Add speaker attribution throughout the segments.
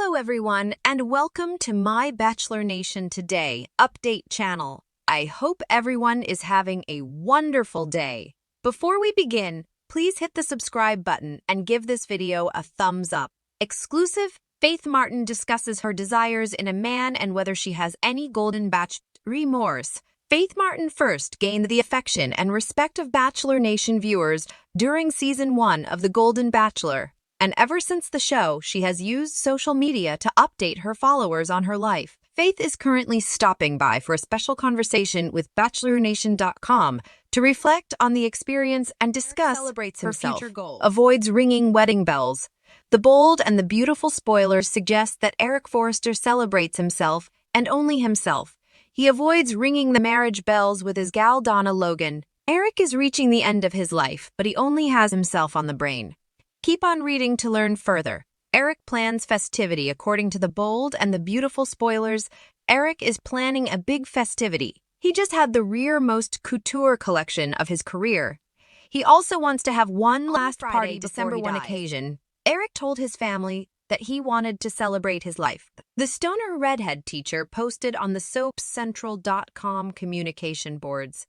Speaker 1: Hello everyone, and welcome to my Bachelor Nation Today update channel. I hope everyone is having a wonderful day. Before we begin, please hit the subscribe button and give this video a thumbs up. Exclusive, Faith Martin discusses her desires in a man and whether she has any golden bachelor remorse. Faith Martin first gained the affection and respect of Bachelor Nation viewers during Season 1 of The Golden Bachelor. And ever since the show, she has used social media to update her followers on her life. Faith is currently stopping by for a special conversation with BachelorNation.com to reflect on the experience and discuss her future goals. Avoids ringing wedding bells. The bold and the beautiful spoilers suggest that Eric Forrester celebrates himself and only himself. He avoids ringing the marriage bells with his gal Donna Logan. Eric is reaching the end of his life, but he only has himself on the brain. Keep on reading to learn further. Eric plans festivity. According to the bold and the beautiful spoilers, Eric is planning a big festivity. He just had the rearmost couture collection of his career. He also wants to have one last party December 1 occasion. Eric told his family that he wanted to celebrate his life. The stoner redhead teacher posted on the soapcentral.com communication boards.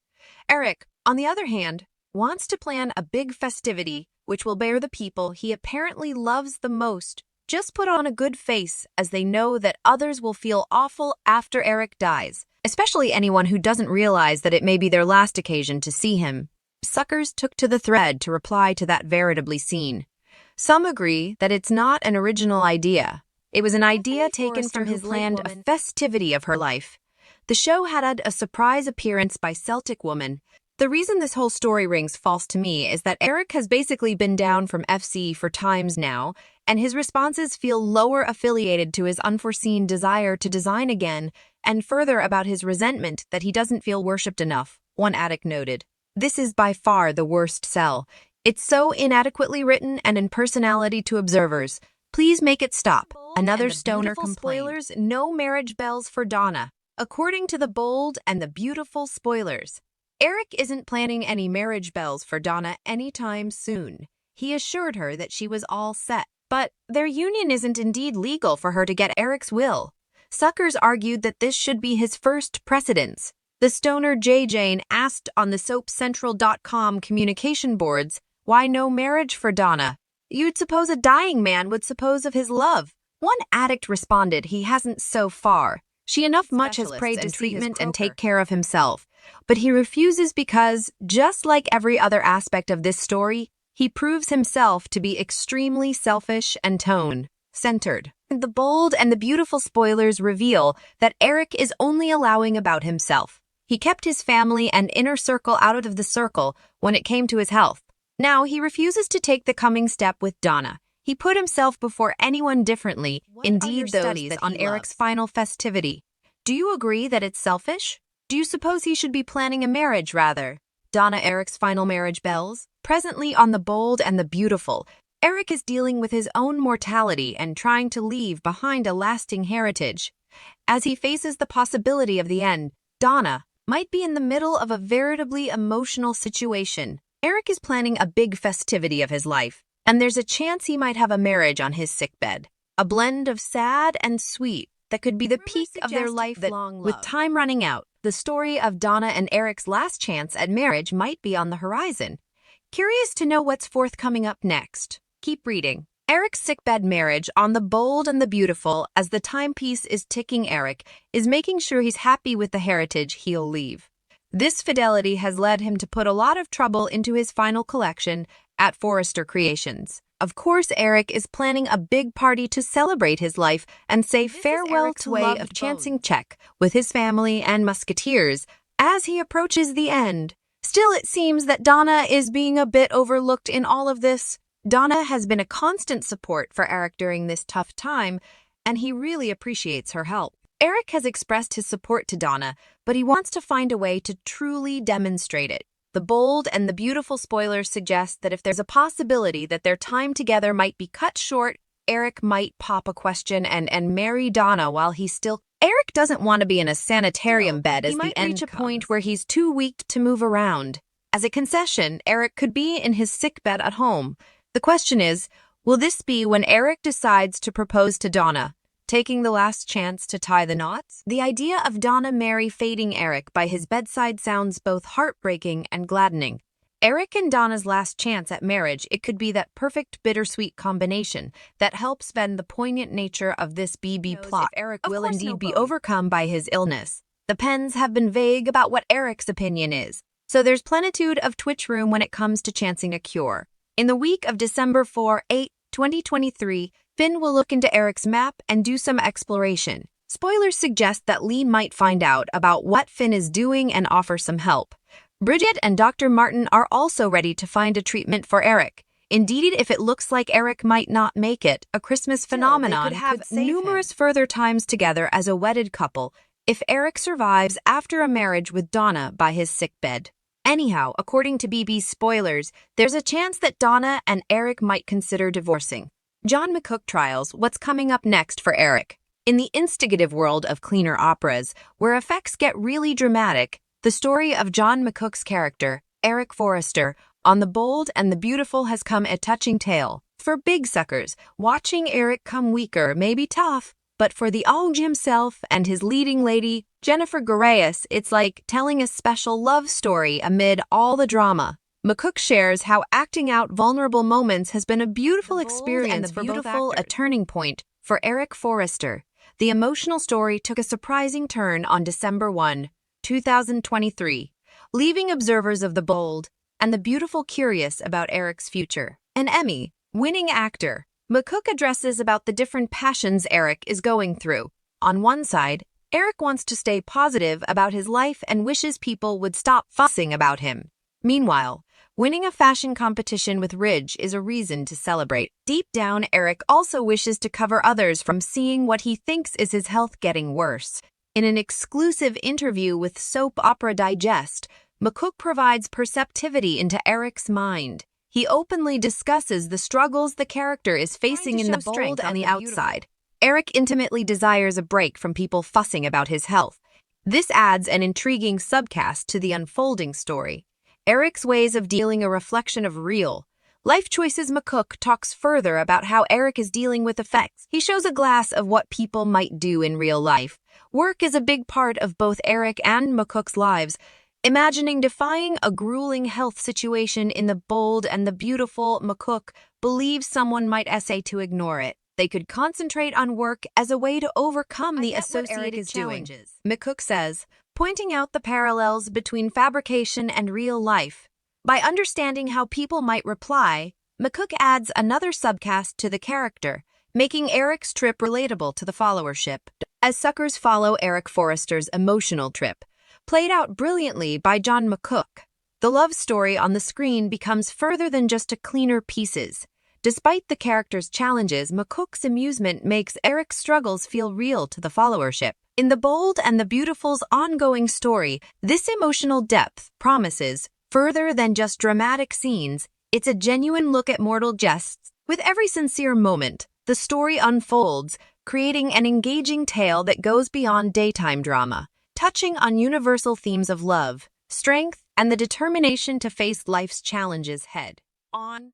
Speaker 1: Eric, on the other hand, wants to plan a big festivity which will bear the people he apparently loves the most. Just put on a good face, as they know that others will feel awful after Eric dies, especially anyone who doesn't realize that it may be their last occasion to see him. Suckers took to the thread to reply to that veritably scene. Some agree that it's not an original idea. It was an idea taken from his planned a festivity of her life. The show had a surprise appearance by Celtic Woman. The reason this whole story rings false to me is that Eric has basically been down from FC for times now, and his responses feel lower affiliated to his unforeseen desire to design again, and further about his resentment that he doesn't feel worshipped enough, one addict noted. This is by far the worst sell. It's so inadequately written and in personality to observers. Please make it stop. Another stoner complained. Spoilers, no marriage bells for Donna. According to the bold and the beautiful spoilers, Eric isn't planning any marriage bells for Donna anytime soon. He assured her that she was all set, but their union isn't indeed legal for her to get Eric's will. Suckers argued that this should be his first precedence. The stoner J. Jane asked on the soapcentral.com communication boards, why no marriage for Donna? You'd suppose a dying man would suppose of his love. One addict responded he hasn't so far. She enough much has prayed to treatment and take care of himself. But he refuses because, just like every other aspect of this story, he proves himself to be extremely selfish and tone-centered. The bold and the beautiful spoilers reveal that Eric is only allowing about himself. He kept his family and inner circle out of the circle when it came to his health. Now he refuses to take the coming step with Donna. He put himself before anyone differently, indeed those on Eric's final festivity. Do you agree that it's selfish? Do you suppose he should be planning a marriage, rather? Donna Eric's final marriage bells? Presently on the bold and the beautiful, Eric is dealing with his own mortality and trying to leave behind a lasting heritage. As he faces the possibility of the end, Donna might be in the middle of a veritably emotional situation. Eric is planning a big festivity of his life, and there's a chance he might have a marriage on his sickbed. A blend of sad and sweet that could be the peak of their lifelong love. With time running out, the story of Donna and Eric's last chance at marriage might be on the horizon. Curious to know what's forthcoming up next? Keep reading. Eric's sickbed marriage on the bold and the beautiful, as the timepiece is ticking. Eric is making sure he's happy with the heritage he'll leave. This fidelity has led him to put a lot of trouble into his final collection at Forrester Creations. Of course, Eric is planning a big party to celebrate his life and say farewell to way of chancing check with his family and musketeers as he approaches the end. Still, it seems that Donna is being a bit overlooked in all of this. Donna has been a constant support for Eric during this tough time, and he really appreciates her help. Eric has expressed his support to Donna, but he wants to find a way to truly demonstrate it. The bold and the beautiful spoilers suggest that if there's a possibility that their time together might be cut short, Eric might pop a question and marry Donna while he's still... Eric doesn't want to be in a sanitarium bed as the end reach a point where he's too weak to move around. As a concession, Eric could be in his sickbed at home. The question is, will this be when Eric decides to propose to Donna? taking the last chance to tie the knots? The idea of Donna Mary fading Eric by his bedside sounds both heartbreaking and gladdening. Eric and Donna's last chance at marriage, it could be that perfect bittersweet combination that helps bend the poignant nature of this BB plot. If Eric will indeed be overcome by his illness. The Pens have been vague about what Eric's opinion is, so there's plenitude of twitch room when it comes to chancing a cure. In the week of December 4-8, 2023, Finn will look into Eric's map and do some exploration. Spoilers suggest that Lee might find out about what Finn is doing and offer some help. Bridget and Dr. Martin are also ready to find a treatment for Eric. Indeed, if it looks like Eric might not make it, a Christmas phenomenon could have numerous further times together as a wedded couple if Eric survives after a marriage with Donna by his sickbed. Anyhow, according to BB's spoilers, there's a chance that Donna and Eric might consider divorcing. John McCook trials what's coming up next for Eric. In the instigative world of cleaner operas, where effects get really dramatic, the story of John McCook's character, Eric Forrester, on The Bold and the Beautiful has come a touching tale. For big suckers, watching Eric come weaker may be tough, but for the Auge himself and his leading lady, Jennifer Garaeus, it's like telling a special love story amid all the drama. McCook shares how acting out vulnerable moments has been a beautiful experience for both actors. A turning point for Eric Forrester. The emotional story took a surprising turn on December 1, 2023, leaving observers of The Bold and the Beautiful curious about Eric's future. An Emmy-winning actor, McCook addresses about the different passions Eric is going through. On one side, Eric wants to stay positive about his life and wishes people would stop fussing about him. Meanwhile, winning a fashion competition with Ridge is a reason to celebrate. Deep down, Eric also wishes to cover others from seeing what he thinks is his health getting worse. In an exclusive interview with Soap Opera Digest, McCook provides perceptivity into Eric's mind. He openly discusses the struggles the character is facing in The Bold and the outside. Eric intimately desires a break from people fussing about his health. This adds an intriguing subcast to the unfolding story. Eric's ways of dealing a reflection of real life choices. McCook talks further about how Eric is dealing with effects. He shows a glass of what people might do in real life. Work is a big part of both Eric and McCook's lives. Imagining defying a grueling health situation in The Bold and the Beautiful, McCook believes someone might essay to ignore it. They could concentrate on work as a way to overcome the associated challenges. McCook says, pointing out the parallels between fabrication and real life. By understanding how people might reply, McCook adds another subcast to the character, making Eric's trip relatable to the followership. As suckers follow Eric Forrester's emotional trip, played out brilliantly by John McCook, the love story on the screen becomes further than just a cleaner pieces. Despite the character's challenges, McCook's amusement makes Eric's struggles feel real to the followership. In The Bold and the Beautiful's ongoing story, this emotional depth promises further than just dramatic scenes. It's a genuine look at mortal jests. With every sincere moment, the story unfolds, creating an engaging tale that goes beyond daytime drama, touching on universal themes of love, strength, and the determination to face life's challenges head on.